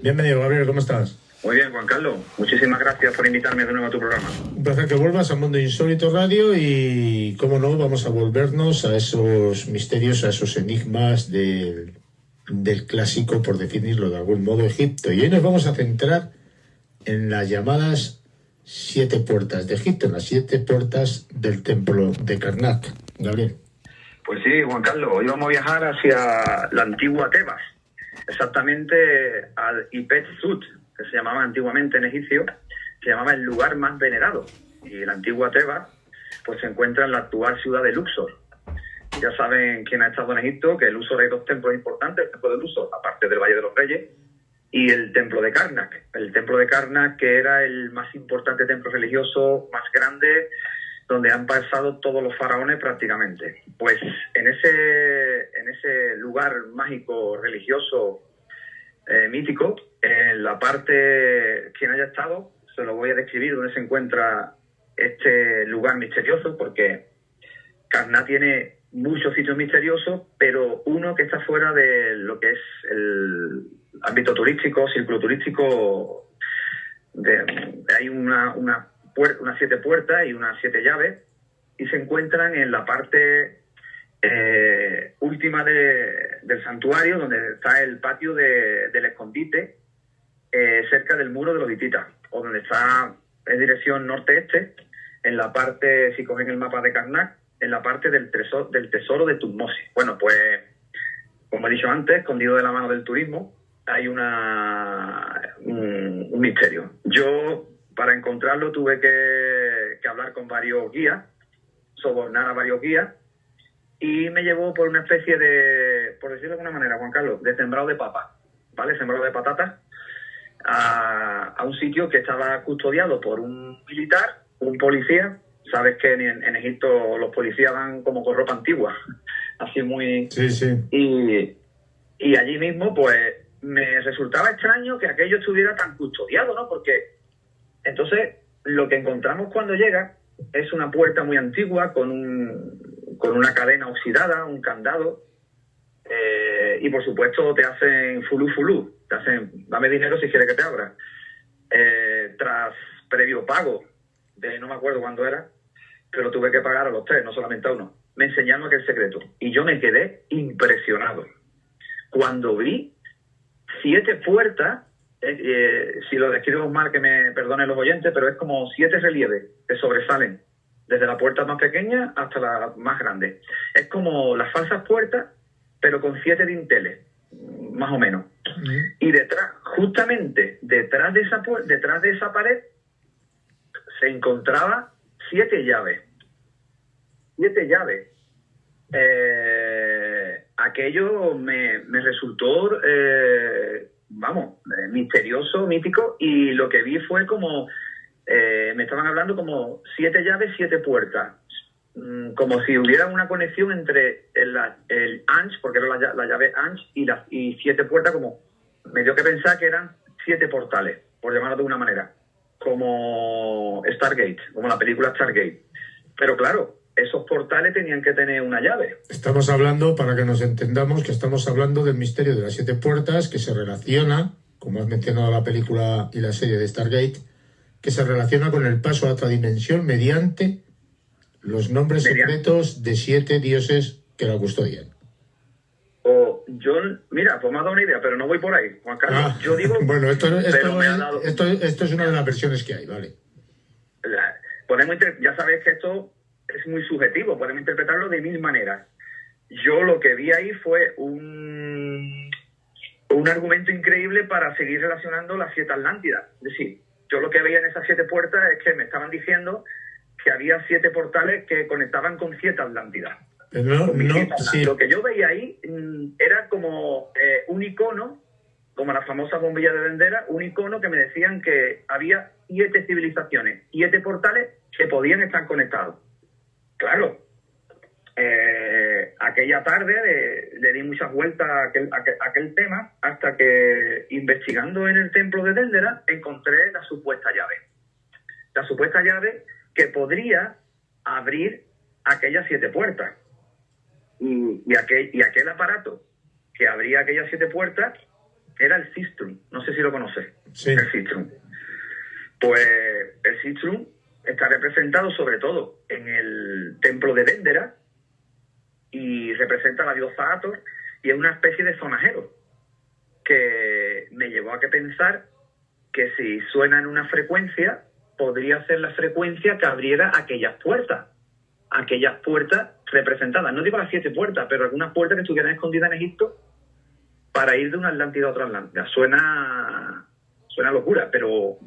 Bienvenido, Gabriel, ¿cómo estás? Muy bien, Juan Carlos. Muchísimas gracias por invitarme de nuevo a tu programa. Un placer que vuelvas a Mundo Insólito Radio y, cómo no, vamos a volvernos a esos misterios, a esos enigmas del clásico, por definirlo de algún modo, Egipto. Y hoy nos vamos a centrar en las llamadas 7 puertas de Egipto, en las 7 puertas del templo de Karnak. Gabriel. Pues sí, Juan Carlos, hoy vamos a viajar hacia la antigua Tebas, exactamente al Ipet Sut, que se llamaba antiguamente en egipcio, se llamaba el lugar más venerado. Y la antigua Tebas pues se encuentra en la actual ciudad de Luxor. Ya saben quién ha estado en Egipto, que en Luxor hay 2 templos importantes, el templo de Luxor, aparte del Valle de los Reyes, y el templo de Karnak. El templo de Karnak, que era el más importante templo religioso, más grande, donde han pasado todos los faraones prácticamente. Pues en ese lugar mágico, religioso, mítico, en la parte, quien haya estado, se lo voy a describir dónde se encuentra este lugar misterioso, porque Karnak tiene muchos sitios misteriosos, pero uno que está fuera de lo que es el ámbito turístico, círculo turístico. Hay unas 7 puertas y unas 7 llaves, y se encuentran en la parte última del santuario, donde está el patio del escondite, cerca del muro de los hititas, o donde está en dirección norte-este, en la parte, si cogen el mapa de Karnak, en la parte del tesoro de Tutmosis. Bueno, pues, como he dicho antes, escondido de la mano del turismo, hay un misterio. Yo, para encontrarlo, tuve que hablar con varios guías, sobornar a varios guías, y me llevó por una especie de, por decirlo de alguna manera, Juan Carlos, de sembrado de papa, ¿vale? Sembrado de patatas, a un sitio que estaba custodiado por un militar, un policía. Sabes que en Egipto los policías van como con ropa antigua, así muy... Sí, sí. Y allí mismo, pues, me resultaba extraño que aquello estuviera tan custodiado, ¿no? Porque entonces lo que encontramos cuando llega es una puerta muy antigua con una cadena oxidada, un candado, y por supuesto te hacen fulú, te hacen dame dinero si quieres que te abra. Tras previo pago, de no me acuerdo cuándo era, pero tuve que pagar a los 3, no solamente a uno. Me enseñaron aquel secreto y yo me quedé impresionado cuando vi 7 puertas. Si lo describo mal, que me perdonen los oyentes, pero es como 7 relieves que sobresalen desde la puerta más pequeña hasta la más grande. Es como las falsas puertas, pero con 7 dinteles, más o menos. Y detrás, justamente detrás de esa pared, se encontraba 7 llaves. 7 llaves. Aquello me resultó, misterioso, mítico, y lo que vi fue como, me estaban hablando como 7 llaves, 7 puertas. Como si hubiera una conexión entre el Anch, porque era la llave Anch, y 7 puertas, como me dio que pensar que eran 7 portales, por llamarlo de una manera, como Stargate, como la película Stargate. Pero claro, esos portales tenían que tener una llave. Estamos hablando, para que nos entendamos, que estamos hablando del misterio de las 7 puertas, que se relaciona, como has mencionado la película y la serie de Stargate, que se relaciona con el paso a otra dimensión mediante los nombres secretos de 7 dioses que la custodian. Mira, pues me ha dado una idea, pero no voy por ahí, Juan Carlos. Yo digo... Bueno, esto es una de las versiones que hay, ¿vale? Ya sabes que esto es muy subjetivo, podemos interpretarlo de 1000 maneras. Yo lo que vi ahí fue un argumento increíble para seguir relacionando las 7 Atlántidas. Es decir, yo lo que veía en esas 7 puertas es que me estaban diciendo que había 7 portales que conectaban con 7 Atlántidas. Sí. Lo que yo veía ahí era como un icono, como la famosa bombilla de Dendera, un icono que me decían que había 7 civilizaciones, 7 portales que podían estar conectados. Claro, aquella tarde le di muchas vueltas a aquel tema, hasta que, investigando en el templo de Dendera, encontré la supuesta llave. La supuesta llave que podría abrir aquellas 7 puertas. Y aquel aparato que abría aquellas 7 puertas, era el Sistrum. No sé si lo conoces. Sí. El Sistrum. Pues el Sistrum está representado sobre todo en el templo de Dendera y representa a la diosa Hathor y es una especie de sonajero que me llevó a que pensar que si suena en una frecuencia podría ser la frecuencia que abriera aquellas puertas representadas. No digo las 7 puertas, pero algunas puertas que estuvieran escondidas en Egipto para ir de una Atlántida a otra Atlántida. Suena locura, pero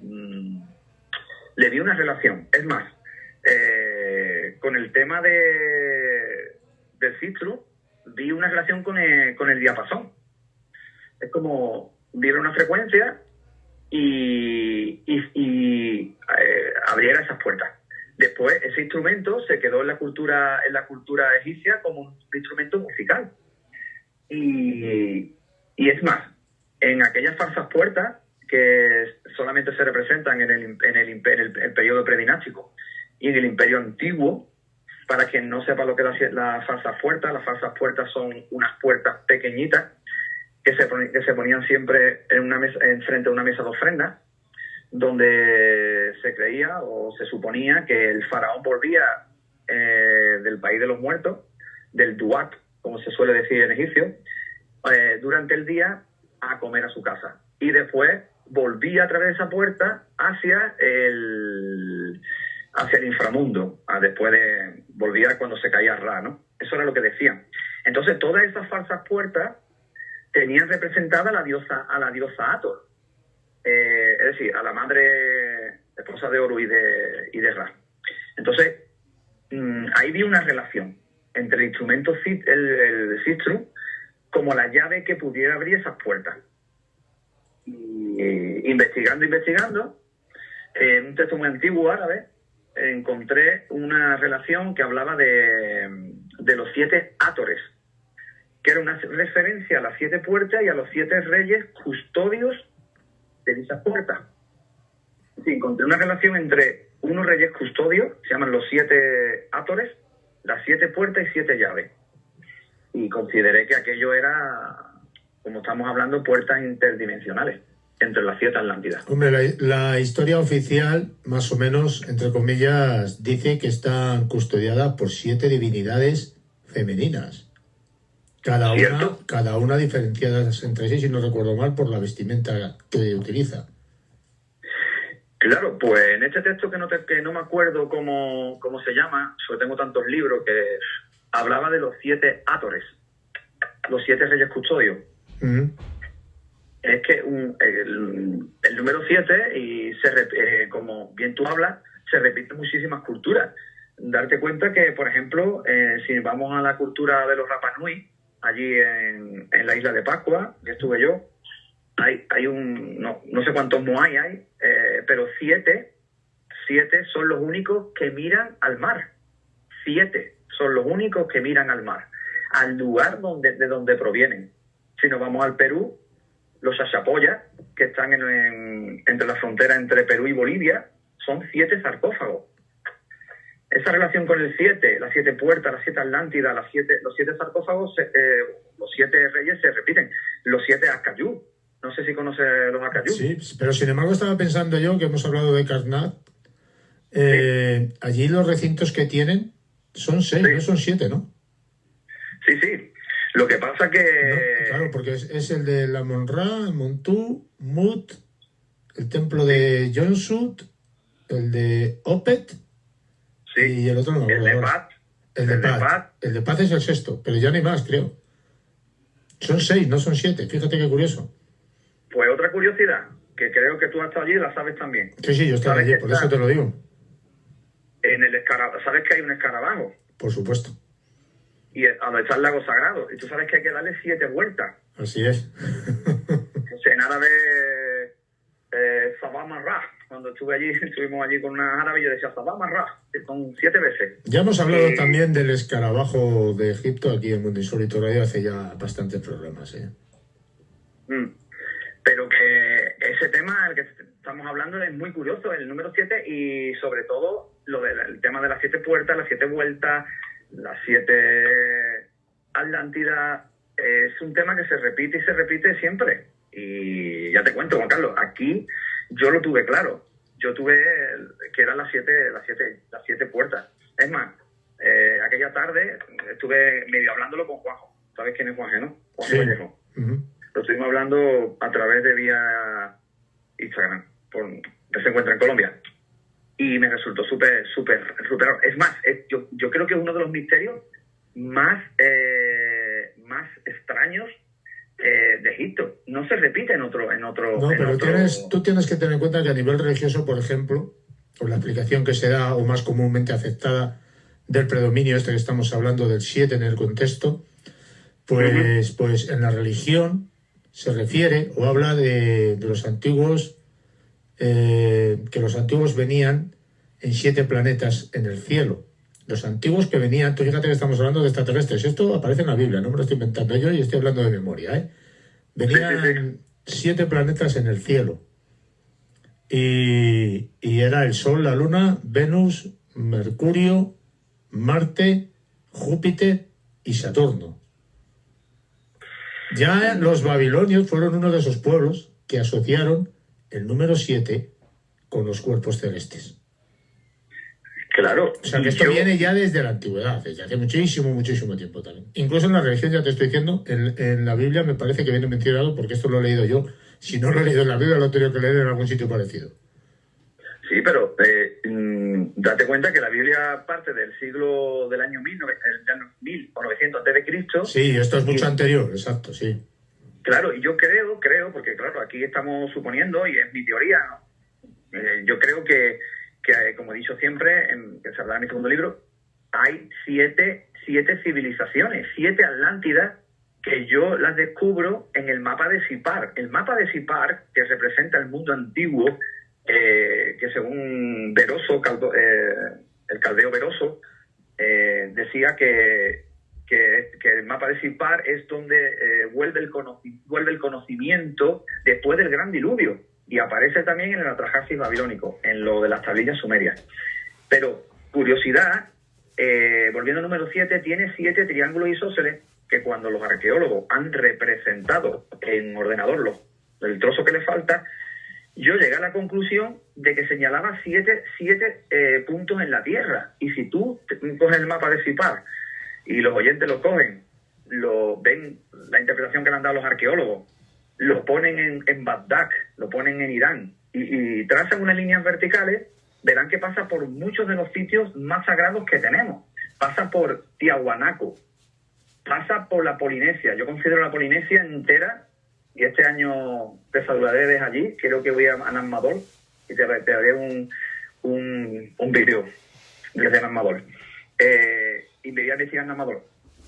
le vi una relación. Es más, con el tema del Sistrum, vi una relación con el diapasón. Es como viera una frecuencia y abriera esas puertas. Después, ese instrumento se quedó en la cultura egipcia como un instrumento musical. Y es más, en aquellas falsas puertas que solamente se representan en el periodo predinástico y en el Imperio Antiguo, para quien no sepa lo que es las falsas puertas son unas puertas pequeñitas que se ponían siempre frente a una mesa de ofrendas, donde se creía o se suponía que el faraón volvía del país de los muertos, del Duat, como se suele decir en egipcio, durante el día a comer a su casa. Y después volvía a través de esa puerta hacia el inframundo. Volvía cuando se caía Ra, ¿no? Eso era lo que decían. Entonces, todas esas falsas puertas tenían representada a la diosa Hathor. Es decir, a la madre esposa de Horus y de Ra. Entonces, ahí vi una relación entre el instrumento el Sistrum como la llave que pudiera abrir esas puertas. Y investigando, en un texto muy antiguo árabe, encontré una relación que hablaba de los 7 Hátores, que era una referencia a las 7 puertas y a los 7 reyes custodios de esas puertas. Sí, encontré una relación entre unos reyes custodios, se llaman los 7 Hátores, las 7 puertas y 7 llaves. Y consideré que aquello era, como estamos hablando, puertas interdimensionales entre las 7 Atlántidas. Hombre, la historia oficial, más o menos, entre comillas, dice que están custodiadas por 7 divinidades femeninas. Cada una diferenciadas entre sí, si no recuerdo mal, por la vestimenta que utiliza. Claro, pues en este texto que no me acuerdo cómo se llama, solo tengo tantos libros, que hablaba de los 7 Hátores, los 7 reyes custodios. Uh-huh. Es que el número 7, y como bien tú hablas, se repite en muchísimas culturas. Darte cuenta que, por ejemplo, si vamos a la cultura de los Rapa Nui, allí en la isla de Pascua, que estuve yo, hay no sé cuántos moai hay, pero 7 son los únicos que miran al mar. 7 son los únicos que miran al mar, al lugar de donde provienen. Si nos vamos al Perú, los Chachapoyas, que están entre la frontera entre Perú y Bolivia, son 7 sarcófagos. Esa relación con el 7, las 7 puertas, las 7 Atlántidas, los 7 sarcófagos, los 7 reyes se repiten. Los 7 Acayú. No sé si conoces los Acayú. Sí, pero sin embargo estaba pensando yo, que hemos hablado de Karnak, Sí. Allí los recintos que tienen son 6, Sí. no son 7, ¿no? Sí. Lo que pasa que... No, claro, porque es el de la Monra, Montú, Mut, el templo de Jonsut, el de Opet, Sí. y el otro no. El de Pat. El de Paz. El de Paz es el 6º, pero ya no hay más, creo. Son 6, no son 7. Fíjate qué curioso. Pues otra curiosidad, que creo que tú has estado allí y la sabes también. Sí, yo estaba allí, por eso te lo digo. En el escarabajo, ¿sabes que hay un escarabajo? Por supuesto. Y a donde está el lago sagrado. Y tú sabes que hay que darle 7 vueltas. Así es. En árabe, Sabah Marrah. Cuando estuvimos allí con una árabe, yo decía Sabah Marrah, que son 7 veces. Ya hemos hablado también del escarabajo de Egipto aquí en Mundo Insólito Radio hace ya bastantes programas. Pero que ese tema, el que estamos hablando, es muy curioso, el número 7, y sobre todo el tema de las 7 puertas, las 7 vueltas, las 7 Atlántidas, es un tema que se repite y se repite siempre. Y ya te cuento, Juan Carlos, aquí yo lo tuve claro. Yo tuve que eran las siete puertas. Es más, aquella tarde estuve medio hablándolo con Juanjo. ¿Sabes quién es Juanjo, no? Juanjo Vallejo. Lo estuvimos hablando a través de vía Instagram, que se encuentra en Colombia. Y me resultó súper. Es más, yo creo que es uno de los misterios más extraños de Egipto. No se repite en otro. No, pero tú tienes que tener en cuenta que a nivel religioso, por ejemplo, por la explicación que se da, o más comúnmente aceptada, del predominio que estamos hablando del 7 en el contexto, pues en la religión se refiere o habla de los antiguos, que los antiguos venían en 7 planetas en el cielo. Los antiguos que venían, tú fíjate que estamos hablando de extraterrestres, esto aparece en la Biblia, no me lo estoy inventando yo y estoy hablando de memoria, ¿eh? Venían 7 planetas en el cielo y era el Sol, la Luna, Venus, Mercurio, Marte, Júpiter y Saturno. Ya los babilonios fueron uno de esos pueblos que asociaron el número 7 con los cuerpos celestes. Claro. O sea, que esto viene ya desde la antigüedad, desde hace muchísimo tiempo también. Incluso en la religión, ya te estoy diciendo, en la Biblia me parece que viene mencionado, porque esto lo he leído yo. Si no lo he leído en la Biblia, lo he tenido que leer en algún sitio parecido. Sí, pero date cuenta que la Biblia parte del año 1900 antes de Cristo. Sí, esto es mucho anterior, exacto, sí. Claro, y yo creo, porque claro, aquí estamos suponiendo, y es mi teoría, ¿no? Yo creo que como he dicho siempre, que se habla en mi segundo libro, hay siete civilizaciones, 7 Atlántidas, que yo las descubro en el mapa de Sipar. El mapa de Sipar, que representa el mundo antiguo, que según Beroso, el caldeo Beroso, decía que el mapa de Sipar es donde vuelve el conocimiento después del gran diluvio. Y aparece también en el Atrahasis babilónico, en lo de las tablillas sumerias. Pero, curiosidad, volviendo al número 7, tiene 7 triángulos isósceles que cuando los arqueólogos han representado en ordenador el trozo que le falta, yo llegué a la conclusión de que señalaba 7 puntos en la Tierra. Y si tú coges el mapa de Sipar y los oyentes lo cogen, ven la interpretación que le han dado los arqueólogos, lo ponen en Bagdad, lo ponen en Irán y trazan unas líneas verticales, verán que pasa por muchos de los sitios más sagrados que tenemos. Pasa por Tiahuanaco, pasa por la Polinesia. Yo considero la Polinesia entera, y este año te saludaré desde allí. Creo que voy a Nan Madol y te haré un vídeo desde Nan Madol. Y me voy a decir Nan Madol.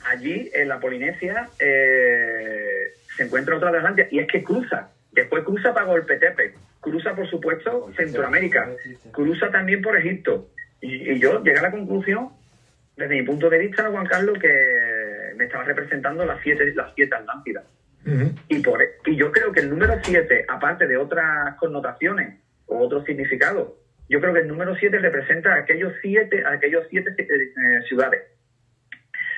Allí, en la Polinesia, se encuentra otra de Atlántida, y es que después cruza para Golpetepe, cruza, por supuesto, Centroamérica, cruza también por Egipto. Y yo llegué a la conclusión, desde mi punto de vista, Juan Carlos, que me estaba representando las 7 Atlántidas. Uh-huh. Y yo creo que el número 7, aparte de otras connotaciones o otros significados, yo creo que el número 7 representa a aquellos siete ciudades.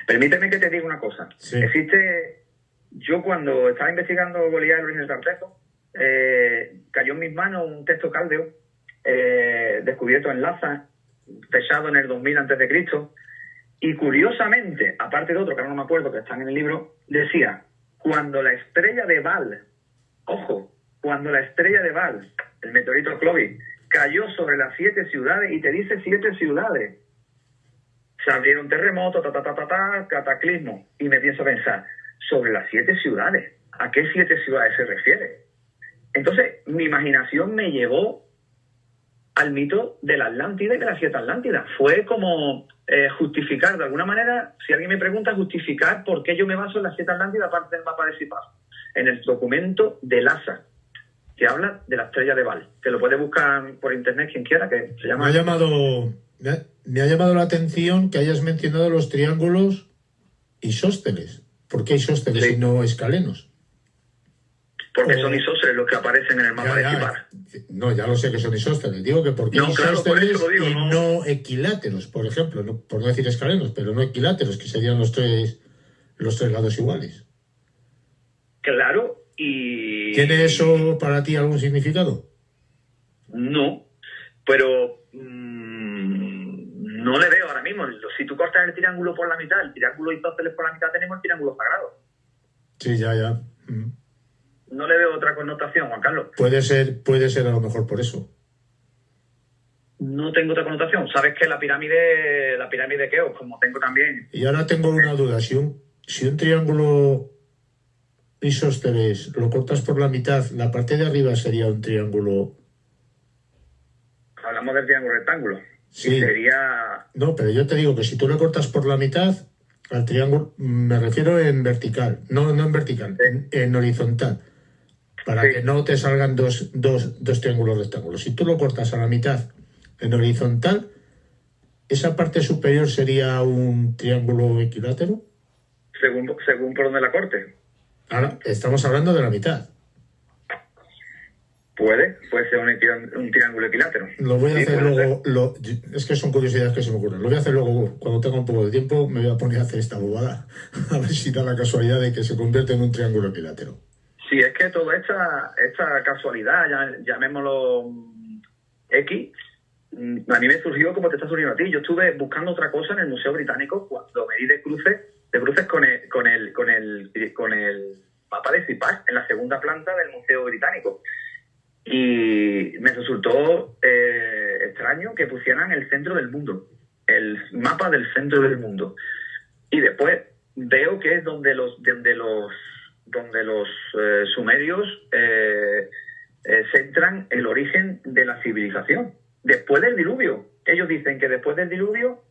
Permíteme que te diga una cosa. Sí. Yo cuando estaba investigando Goliat, el origen del Tartejo, cayó en mis manos un texto caldeo descubierto en Lhasa, fechado en el 2000 a.C., y curiosamente, aparte de otro que ahora no me acuerdo, que están en el libro, decía, cuando la estrella de Baal, cuando la estrella de Baal, el meteorito Clovis, cayó sobre las 7 ciudades, y te dice 7 ciudades, se abrieron terremotos, cataclismo, y me pienso pensar, sobre las 7 ciudades, ¿a qué 7 ciudades se refiere? Entonces, mi imaginación me llevó al mito de la Atlántida y de las 7 Atlántidas. Fue como justificar, de alguna manera, si alguien me pregunta, justificar por qué yo me baso en las 7 Atlántidas aparte del mapa de Sipar, en el documento de Lhasa, que habla de la estrella de Baal, que lo puede buscar por internet quien quiera, que se llama... Me ha llamado la atención que hayas mencionado los triángulos isósceles. ¿Por qué isósceles y no escalenos? Porque son isósceles los que aparecen en el mapa de Sipar. No, ya lo sé que son isósceles. Digo que ¿por qué isósceles y no equiláteros, por ejemplo? No, por no decir escalenos, pero no equiláteros, que serían los tres lados iguales. Claro, y ¿Tiene eso para ti algún significado? No, pero no le veo ahora mismo. Si tú cortas el triángulo por la mitad, el triángulo isósceles por la mitad, tenemos el triángulo sagrado. Sí, ya. No le veo otra connotación, Juan Carlos. Puede ser a lo mejor por eso. No tengo otra connotación. Sabes que la pirámide de Keops, como tengo también. Y ahora tengo una duda. Si un triángulo isósceles lo cortas por la mitad, la parte de arriba sería un triángulo. Hablamos del triángulo rectángulo. Sí. Y sería. No, pero yo te digo que si tú lo cortas por la mitad, al triángulo, me refiero en vertical, no en vertical, Sí. en horizontal, para Sí. que no te salgan dos triángulos rectángulos. Si tú lo cortas a la mitad en horizontal, ¿esa parte superior sería un triángulo equilátero? Según por donde la corte. Ahora, estamos hablando de la mitad. Puede ser un triángulo equilátero. Lo voy a Sí, hacer puede luego. Es que son curiosidades que se me ocurren. Lo voy a hacer luego, cuando tenga un poco de tiempo, me voy a poner a hacer esta bobada. A ver si da la casualidad de que se convierte en un triángulo equilátero. Sí, es que toda esta casualidad, llamémoslo X, a mí me surgió como te está surgiendo a ti. Yo estuve buscando otra cosa en el Museo Británico cuando me di de cruces con el mapa de Zipac en la segunda planta del Museo Británico. Y me resultó extraño que pusieran el centro del mundo, el mapa del centro del mundo. Y después veo que es donde los sumerios centran el origen de la civilización. Después del diluvio. Ellos dicen que después del diluvio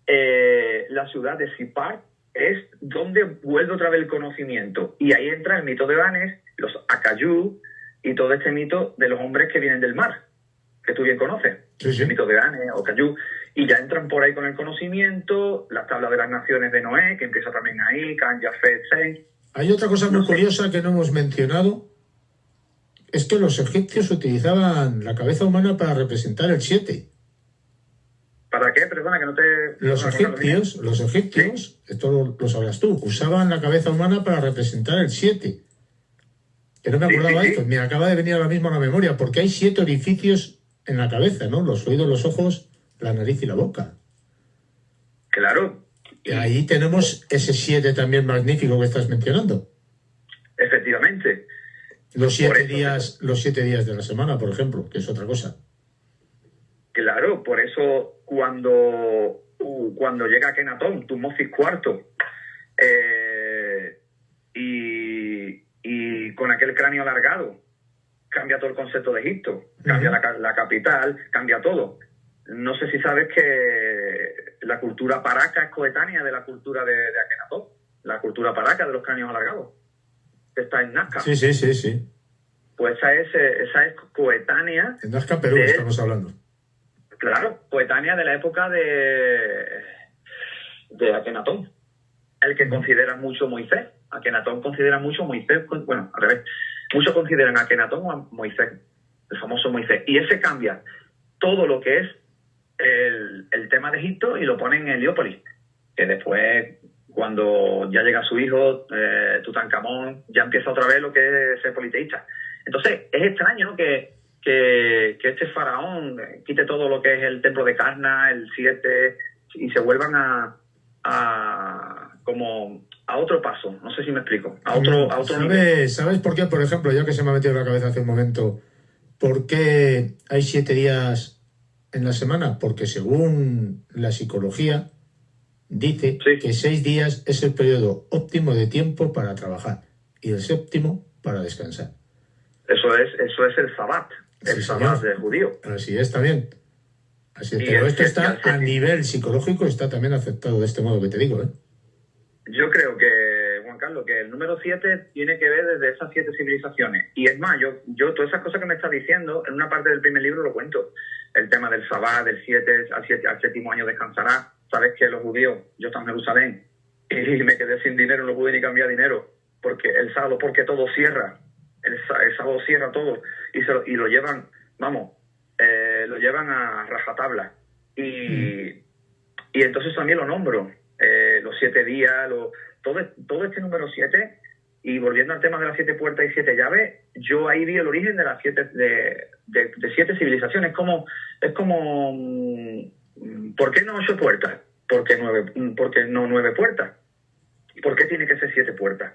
la ciudad de Sippar es donde vuelve otra vez el conocimiento. Y ahí entra el mito de Banes, los Akaju y todo este mito de los hombres que vienen del mar, que tú bien conoces. Sí. El mito de Banes, Akaju. Y ya entran por ahí con el conocimiento, la tabla de las naciones de Noé, que empieza también ahí, Can, Jafet, Sem. Hay otra cosa muy curiosa que no hemos mencionado. Es que los egipcios utilizaban la cabeza humana para representar el 7. ¿Para qué? Perdona, que no te... Los egipcios, ¿Sí? Esto lo sabrás tú, usaban la cabeza humana para representar el 7. Que no me acordaba de esto. Me acaba de venir ahora mismo a la memoria, porque hay 7 orificios en la cabeza, ¿no? Los oídos, los ojos, la nariz y la boca. Claro. Y ahí tenemos ese 7 también magnífico que estás mencionando. Efectivamente. Los 7 días de la semana, por ejemplo, que es otra cosa. Claro, por eso cuando llega Akenatón, Tutmosis IV, y con aquel cráneo alargado, cambia todo el concepto de Egipto, cambia la capital, cambia todo. No sé si sabes que la cultura paraca es coetánea de la cultura de Akenatón, la cultura paraca de los cráneos alargados. Está en Nazca. Sí. Pues esa es coetánea. En Nazca, Perú, estamos hablando. Claro, coetánea de la época de Akenatón, el que considera mucho Moisés. Akenatón considera mucho Moisés, bueno, al revés. Muchos consideran a Akenatón a Moisés, el famoso Moisés. Y ese cambia todo lo que es el tema de Egipto y lo pone en Heliópolis, que después, cuando ya llega su hijo, Tutankamón, ya empieza otra vez lo que es ser politeísta. Entonces, es extraño, ¿no?, que este faraón quite todo lo que es el templo de Karna, el 7, y se vuelvan a otro paso. No sé si me explico. A otro nivel. ¿Sabes por qué? Por ejemplo, ya que se me ha metido en la cabeza hace un momento, ¿por qué hay 7 días en la semana? Porque según la psicología dice que 6 días es el periodo óptimo de tiempo para trabajar y el 7º para descansar. Eso es el Sabbat, el Sabbat del judío. Así es también. Así es, pero esto está a nivel psicológico, está también aceptado de este modo que te digo, ¿eh? Yo creo que, Juan Carlos, que el número 7 tiene que ver desde esas 7 civilizaciones. Y es más, yo todas esas cosas que me estás diciendo, en una parte del primer libro lo cuento. El tema del Sabbat, del 7, al 7º año descansará. Sabes que los judíos, yo estaba en Jerusalén y me quedé sin dinero, no pude ni cambiar dinero, porque el sábado, porque todo cierra. El sábado cierra todo y lo llevan, lo llevan a rajatabla. Y entonces también lo nombro. Los 7 días, todo este número 7 Y volviendo al tema de las 7 puertas y 7 llaves, yo ahí vi el origen de las 7 de 7 civilizaciones. Es como ¿por qué no 8 puertas? ¿Por qué no 9 puertas? ¿Por qué tiene que ser 7 puertas?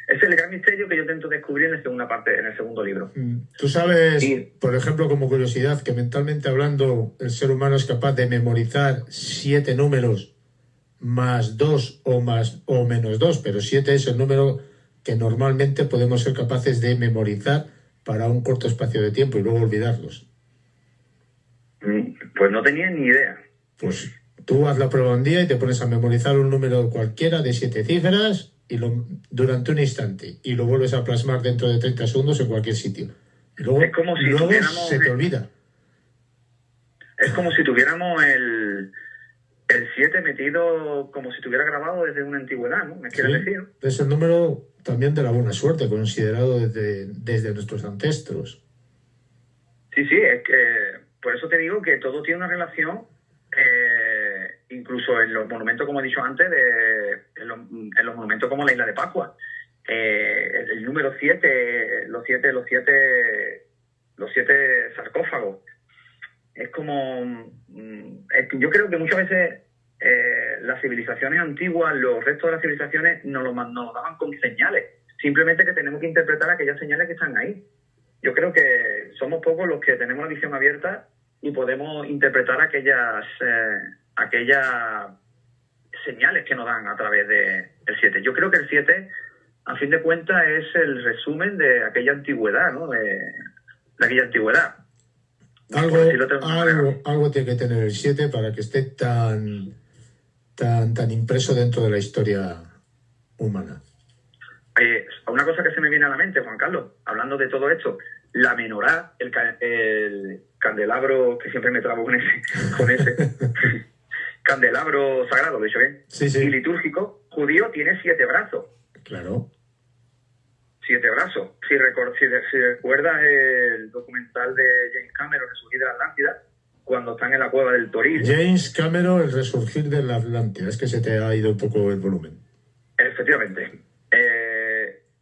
Ese es el gran misterio que yo intento descubrir en la segunda parte, en el segundo libro. Tú sabes, por ejemplo, como curiosidad, que mentalmente hablando, el ser humano es capaz de memorizar 7 números más 2 o menos 2, pero 7 es el número que normalmente podemos ser capaces de memorizar para un corto espacio de tiempo y luego olvidarlos. Pues no tenía ni idea. Pues tú haz la prueba un día y te pones a memorizar un número cualquiera de 7 cifras durante un instante y lo vuelves a plasmar dentro de 30 segundos en cualquier sitio. Y luego, es como si luego se te olvida. Es como si tuviéramos el 7 metido como si estuviera grabado desde una antigüedad, ¿no? ¿Me quieres decir? Es el número también de la buena suerte, considerado desde nuestros ancestros. Sí, es que por eso te digo que todo tiene una relación, incluso en los monumentos, como he dicho antes, en los monumentos como la isla de Pascua. El número 7, los siete sarcófagos. Es como... yo creo que muchas veces las civilizaciones antiguas, los restos de las civilizaciones, nos lo daban con señales. Simplemente que tenemos que interpretar aquellas señales que están ahí. Yo creo que somos pocos los que tenemos la visión abierta y podemos interpretar aquellas señales que nos dan a través del 7. Yo creo que el 7, a fin de cuentas, es el resumen de aquella antigüedad, ¿no? De aquella antigüedad. Algo tiene que tener el 7 para que esté tan impreso dentro de la historia humana. Una cosa que se me viene a la mente, Juan Carlos, hablando de todo esto, la menorá, el candelabro, que siempre me trabo con ese candelabro sagrado, ¿lo he dicho bien? Sí. Y litúrgico, judío, tiene 7 brazos. Claro. 7 brazos. Si recuerdas el documental de James Cameron, Resurgir de la Atlántida, cuando están en la cueva del Toril. James Cameron, el Resurgir de la Atlántida. Es que se te ha ido un poco el volumen. Efectivamente.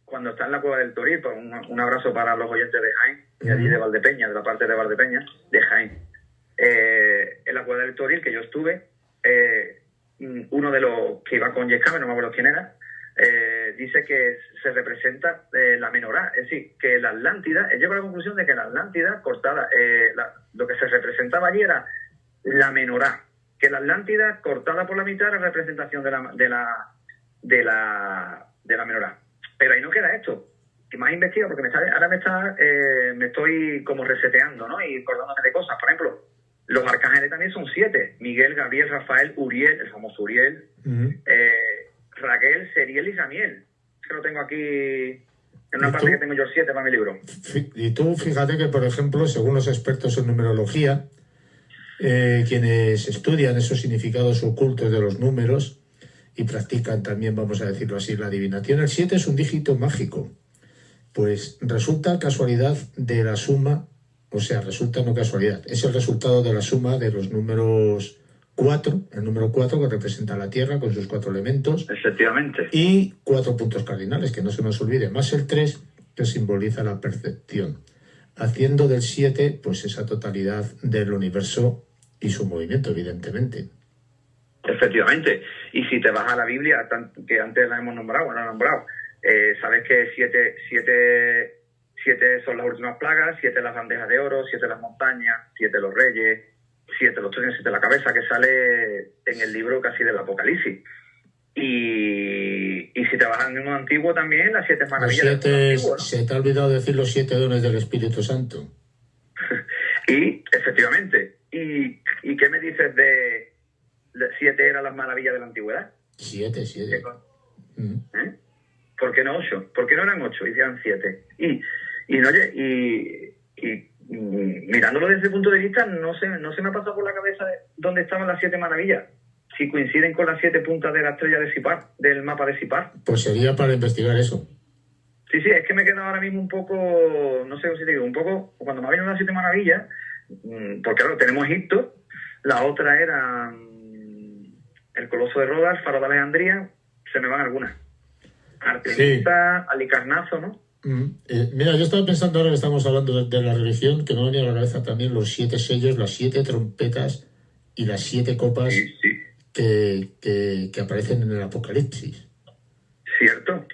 Cuando está en la cueva del Toril, pues un abrazo para los oyentes de Jaén, de allí de Valdepeña, de la parte de Valdepeña, de Jaén. En la cueva del Toril, que yo estuve, uno de los que iba con James Cameron, no me acuerdo quién era, dice que se representa la menorá, es decir, que la Atlántida, él llegó a la conclusión de que la Atlántida cortada, lo que se representaba allí era la menorá, que la Atlántida cortada por la mitad era representación de la menorá. Pero ahí no queda esto, que más investiga, porque me estoy como reseteando, ¿no? Y acordándome de cosas. Por ejemplo, los arcángeles también son 7: Miguel, Gabriel, Rafael, Uriel, el famoso Uriel, Raquel, Seriel y Ramiel. Que lo tengo aquí en una parte que tengo yo 7 para mi libro. Y tú fíjate que, por ejemplo, según los expertos en numerología, quienes estudian esos significados ocultos de los números y practican también, vamos a decirlo así, la adivinación, el 7 es un dígito mágico. Pues resulta casualidad de la suma, o sea, resulta no casualidad, es el resultado de la suma de los números 4, el número 4 que representa la Tierra con sus 4 elementos. Efectivamente. Y 4 puntos cardinales, que no se nos olvide, más el 3, que simboliza la percepción, haciendo del 7 pues esa totalidad del universo y su movimiento, evidentemente. Efectivamente. Y si te vas a la Biblia, que antes la hemos nombrado, sabes que 7 son las últimas plagas, 7 las bandejas de oro, 7 las montañas, 7 los reyes, 7 los tronos, 7 la cabeza, que sale en el libro casi del Apocalipsis. Y si te vas al mismo antiguo también, las 7 maravillas del mundo antiguo, ¿no? Se te ha olvidado decir los 7 dones del Espíritu Santo. Y, efectivamente. ¿Y qué me dices de 7 eran las maravillas de la antigüedad? 7. ¿Por qué no 8? ¿Por qué no eran 8 y eran 7? Y mirándolo desde ese punto de vista, no se me ha pasado por la cabeza dónde estaban las 7 maravillas. Si coinciden con las 7 puntas de la estrella de Sipar, del mapa de Sipar. Pues sería para investigar eso. Sí, es que me queda ahora mismo un poco, no sé si te digo, un poco, cuando me vienen las 7 maravillas, porque claro, tenemos Egipto, la otra era el Coloso de Rodas, el Faro de Alejandría, se me van algunas. Artemisa, Halicarnaso, ¿no? Mira, yo estaba pensando ahora que estamos hablando de la religión, que me venía a la cabeza también los 7 sellos, las 7 trompetas y las 7 copas Sí, sí. que aparecen en el Apocalipsis. Cierto.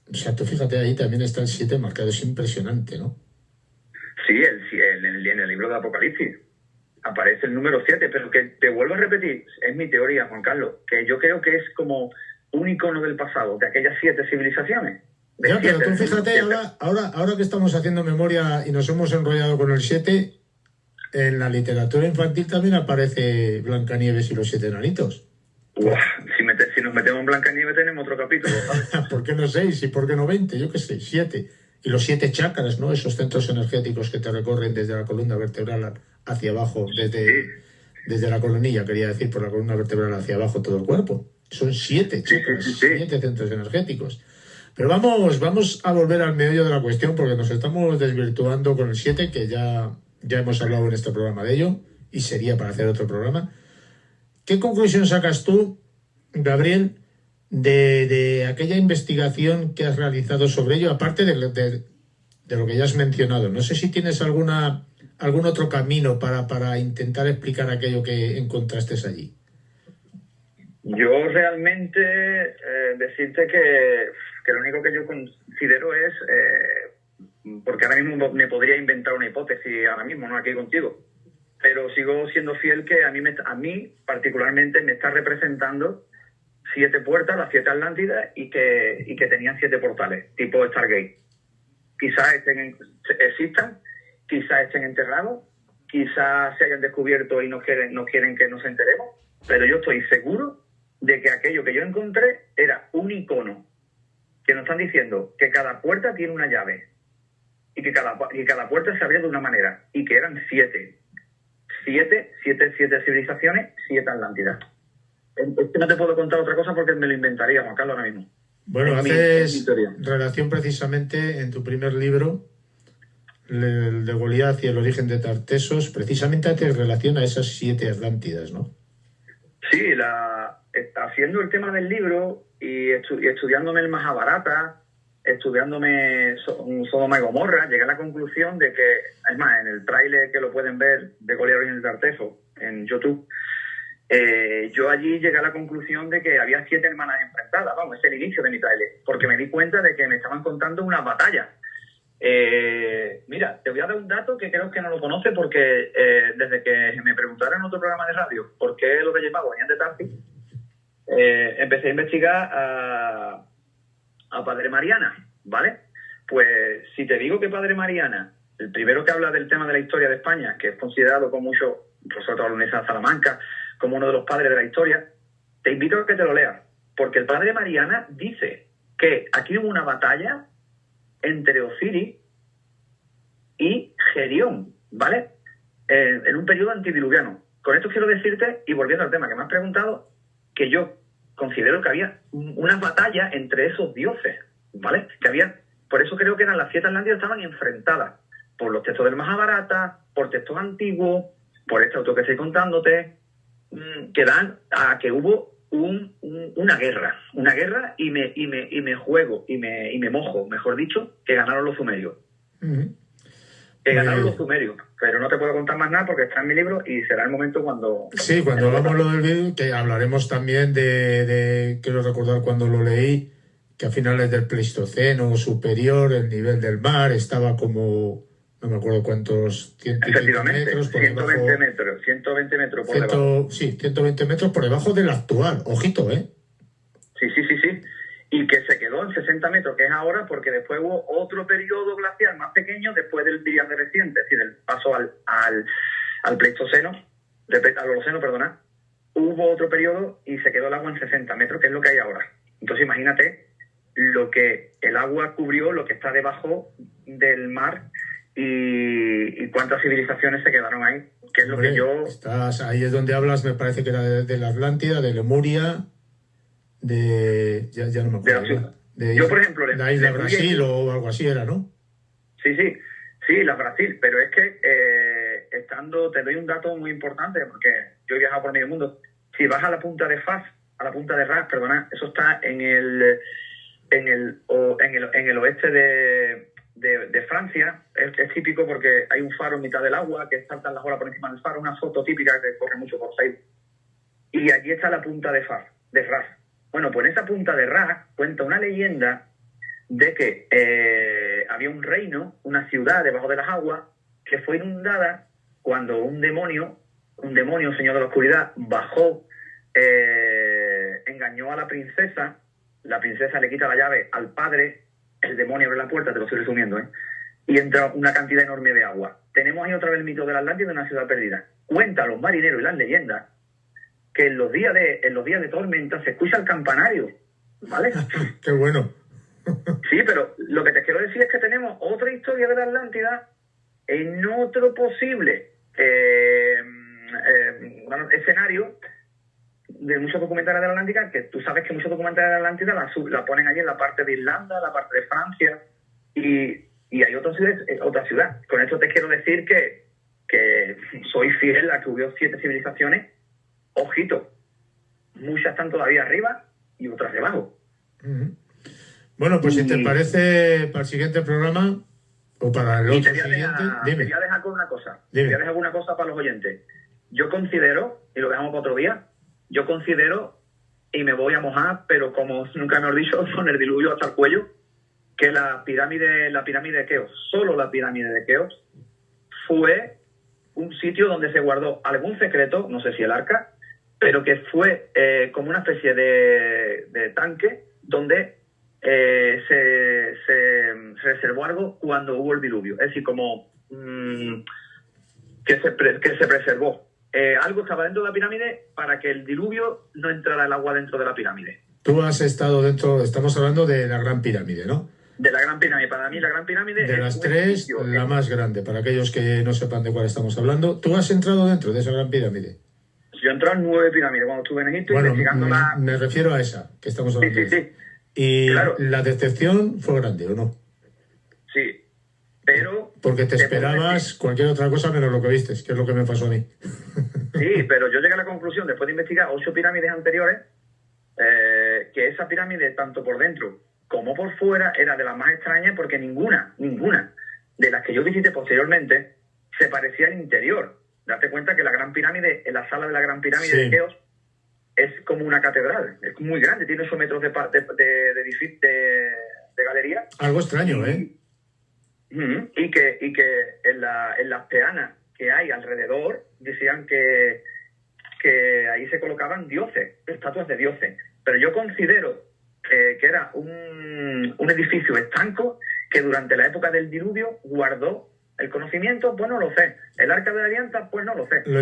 O sea, tú fíjate, ahí también está el 7 marcado, es impresionante, ¿no? Sí, en el libro de Apocalipsis aparece el número 7, pero que te vuelvo a repetir, es mi teoría, Juan Carlos, que yo creo que es como un icono del pasado, de aquellas 7 civilizaciones. Ya, pero tú fíjate, ahora que estamos haciendo memoria y nos hemos enrollado con el 7, en la literatura infantil también aparece Blancanieves y los 7 enanitos. Uah, si nos metemos en Blancanieves tenemos otro capítulo, ¿sabes? ¿Por qué no 6 y por qué no 20? Yo qué sé, 7. Y los 7 chakras, ¿no? Esos centros energéticos que te recorren desde la columna vertebral hacia abajo, desde la columnilla, quería decir, por la columna vertebral hacia abajo todo el cuerpo. Son 7 chakras, 7 centros energéticos. Pero vamos a volver al meollo de la cuestión porque nos estamos desvirtuando con el 7, que ya hemos hablado en este programa de ello, y sería para hacer otro programa. ¿Qué conclusión sacas tú, Gabriel, de aquella investigación que has realizado sobre ello, aparte de lo que ya has mencionado? No sé si tienes algún otro camino para intentar explicar aquello que encontraste allí. Yo realmente decirte que lo único que yo considero es, porque ahora mismo me podría inventar una hipótesis ahora mismo, no aquí contigo, pero sigo siendo fiel que a mí particularmente me está representando 7 puertas, las 7 Atlántidas, y que tenían 7 portales, tipo Stargate. Quizás existan, quizás estén enterrados, quizás se hayan descubierto y no quieren que nos enteremos, pero yo estoy seguro de que aquello que yo encontré era un icono que nos están diciendo que cada puerta tiene una llave y que cada puerta se abría de una manera y que eran 7 civilizaciones, 7 Atlántidas. Es que no te puedo contar otra cosa porque me lo inventaría, Juan Carlos, ahora mismo. Bueno, haces relación precisamente en tu primer libro, el de Goliat y el origen de Tartesos, precisamente hace relación a esas 7 Atlántidas, ¿no? Sí, haciendo el tema del libro y estudiándome el Mahabharata, estudiándome Sodoma y Gomorra, llegué a la conclusión de que, es más, en el tráiler que lo pueden ver de Goliat y el origen de Tartesos en YouTube, yo allí llegué a la conclusión de que había 7 hermanas enfrentadas. Vamos, es el inicio de mi tráiler, porque me di cuenta de que me estaban contando una batalla. Mira, te voy a dar un dato que creo que no lo conoce porque desde que me preguntaron en otro programa de radio por qué los Reyes Magos venían de Tarsis, empecé a investigar a Padre Mariana, ¿vale? Pues si te digo que Padre Mariana, el primero que habla del tema de la historia de España, que es considerado por muchos, profesor de la Universidad de Salamanca, como uno de los padres de la historia, te invito a que te lo leas, porque el Padre Mariana dice que aquí hubo una batalla entre Osiris y Gerión, ¿vale? En un periodo antidiluviano. Con esto quiero decirte, y volviendo al tema que me has preguntado, que yo considero que había una batalla entre esos dioses, ¿vale? Por eso creo que eran las 7 Atlántidas, estaban enfrentadas por los textos del Mahabharata, por textos antiguos, por este autor que estoy contándote, que dan a que hubo una guerra y me juego y me mojo, mejor dicho, que ganaron los sumerios. Ganaron los sumerios, pero no te puedo contar más nada porque está en mi libro y será el momento cuando... Sí, cuando hagamos lo del vídeo, que hablaremos también quiero recordar cuando lo leí, que a finales del Pleistoceno superior, el nivel del mar estaba como... No me acuerdo cuántos, 120 metros por 120 debajo. metros, 120 metros por debajo. Sí, 120 metros por debajo del actual. Ojito, ¿eh? Sí. Y que se quedó en 60 metros, que es ahora, porque después hubo otro periodo glacial más pequeño después del Triásico reciente, es decir, del paso al Pleistoceno, al Holoceno, perdona. Hubo otro periodo y se quedó el agua en 60 metros, que es lo que hay ahora. Entonces imagínate lo que el agua cubrió, lo que está debajo del mar, y cuántas civilizaciones se quedaron ahí, que es lo que yo... Ahí es donde hablas, me parece que era de la Atlántida, de Lemuria, ya no me acuerdo. Yo, por ejemplo... La isla Brasil o algo así era, ¿no? Sí, la Brasil, pero es que te doy un dato muy importante, porque yo he viajado por medio mundo. Si vas a la punta de Ras, perdona, eso está en el en el oeste de Francia. Es típico porque hay un faro en mitad del agua que saltan las olas por encima del faro, una foto típica que corre mucho por Facebook. Y allí está la punta de Ras. Bueno, pues en esa punta de Ras cuenta una leyenda de que había un reino, una ciudad debajo de las aguas, que fue inundada cuando un demonio, señor de la oscuridad, bajó, engañó a la princesa le quita la llave al padre, el demonio abre la puerta, te lo estoy resumiendo, y entra una cantidad enorme de agua. Tenemos ahí otra vez el mito de la Atlántida, de una ciudad perdida. Cuentan los marineros y las leyendas que en los días de tormenta se escucha el campanario, ¿vale? ¡Qué bueno! Sí, pero lo que te quiero decir es que tenemos otra historia de la Atlántida en otro posible escenario de muchos documentales de la Atlántica, que tú sabes que muchos documentales de la Atlántida la ponen allí en la parte de Irlanda, la parte de Francia, y hay otra ciudad. Con esto te quiero decir que soy fiel a que hubo 7 civilizaciones. Ojito, muchas están todavía arriba y otras debajo. Bueno, pues si te parece, para el siguiente programa o para el otro siguiente, dime. Te voy a dejar con una cosa. Dime. Te voy a dejar una cosa para los oyentes. Yo considero, y lo dejamos para otro día, y me voy a mojar, pero como nunca me he dicho, con el diluvio hasta el cuello, que la pirámide de Keops, solo la pirámide de Keops, fue un sitio donde se guardó algún secreto, no sé si el arca, pero que fue como una especie de tanque donde se reservó algo cuando hubo el diluvio. Es decir, como que se preservó. Algo estaba dentro de la pirámide para que el diluvio no entrara el agua dentro de la pirámide. Tú has estado dentro, estamos hablando de la Gran Pirámide, ¿no? De la Gran Pirámide. Para mí la Gran Pirámide de las tres, la más grande, para aquellos que no sepan de cuál estamos hablando. ¿Tú has entrado dentro de esa Gran Pirámide? Yo he entrado en 9 pirámides cuando estuve en Egipto, bueno, investigando me refiero a esa que estamos hablando. Sí. Y claro. ¿La decepción fue grande o no? Sí, pero... Porque te esperabas cualquier otra cosa menos lo que viste, que es lo que me pasó a mí. Sí, pero yo llegué a la conclusión, después de investigar 8 pirámides anteriores, que esa pirámide, tanto por dentro como por fuera, era de las más extrañas, porque ninguna de las que yo visité posteriormente se parecía al interior. Date cuenta que la Gran Pirámide, en la sala de la Gran Pirámide de Keops, es como una catedral, es muy grande, tiene 8 metros de galería. Algo extraño, ¿eh? Y que en las peanas que hay alrededor decían que ahí se colocaban dioses, estatuas de dioses. Pero yo considero que era un edificio estanco que durante la época del diluvio guardó el conocimiento. Pues no lo sé. El Arca de la Alianza, pues no lo sé. Lo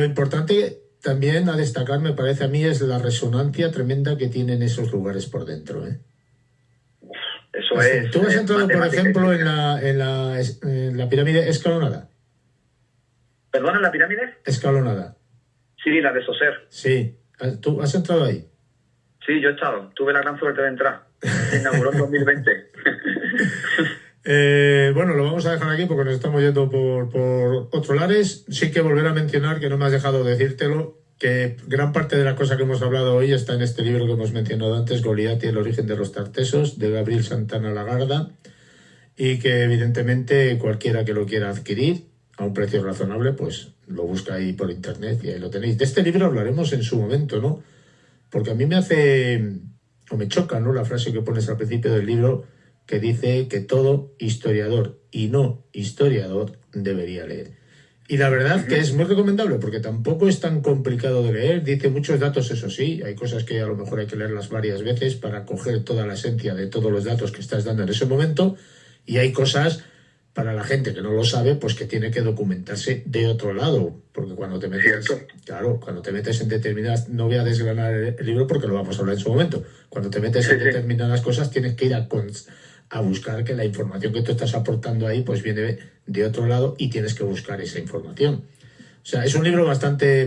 importante también a destacar, me parece a mí, es la resonancia tremenda que tienen esos lugares por dentro, ¿eh? Eso es. ¿Tú has entrado, por ejemplo, en la pirámide escalonada? ¿Perdona, la pirámide? Escalonada. Sí, la de Soser. Sí. ¿Tú has entrado ahí? Sí, yo he estado. Tuve la gran suerte de entrar. Se inauguró en 2020. Bueno, lo vamos a dejar aquí porque nos estamos yendo por otros lares. Sí que volver a mencionar, que no me has dejado decírtelo, que gran parte de la cosa que hemos hablado hoy está en este libro que hemos mencionado antes, Goliat y el origen de los tartesos, de Gabriel Santana Lagarda, y que evidentemente cualquiera que lo quiera adquirir a un precio razonable, pues lo busca ahí por internet y ahí lo tenéis. De este libro hablaremos en su momento, ¿no? Porque a mí me choca, ¿no?, la frase que pones al principio del libro, que dice que todo historiador y no historiador debería leer. Y la verdad que es muy recomendable, porque tampoco es tan complicado de leer. Dice muchos datos, eso sí, hay cosas que a lo mejor hay que leerlas varias veces para coger toda la esencia de todos los datos que estás dando en ese momento, y hay cosas para la gente que no lo sabe, pues que tiene que documentarse de otro lado, porque cuando te metes, cuando te metes en determinadas, no voy a desgranar el libro porque lo vamos a hablar en su momento, cuando te metes en determinadas cosas tienes que ir a buscar que la información que tú estás aportando ahí pues viene de otro lado y tienes que buscar esa información. O sea, es un libro bastante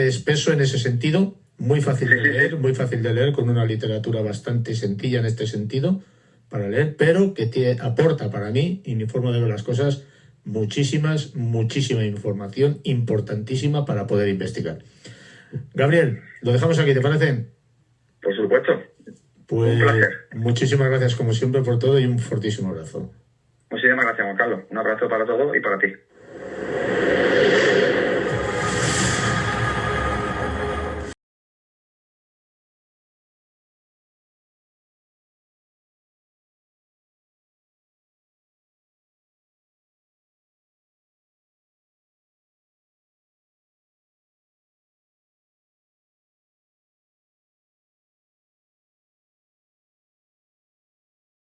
espeso en ese sentido, muy fácil de leer, con una literatura bastante sencilla en este sentido para leer, pero que aporta para mí, y mi forma de ver las cosas, muchísima información importantísima para poder investigar. Gabriel, lo dejamos aquí, ¿te parece? Por supuesto. Pues Un placer. muchísimas gracias como siempre por todo y un fortísimo abrazo. Muchísimas gracias, Juan Carlos. Un abrazo para todos y para ti.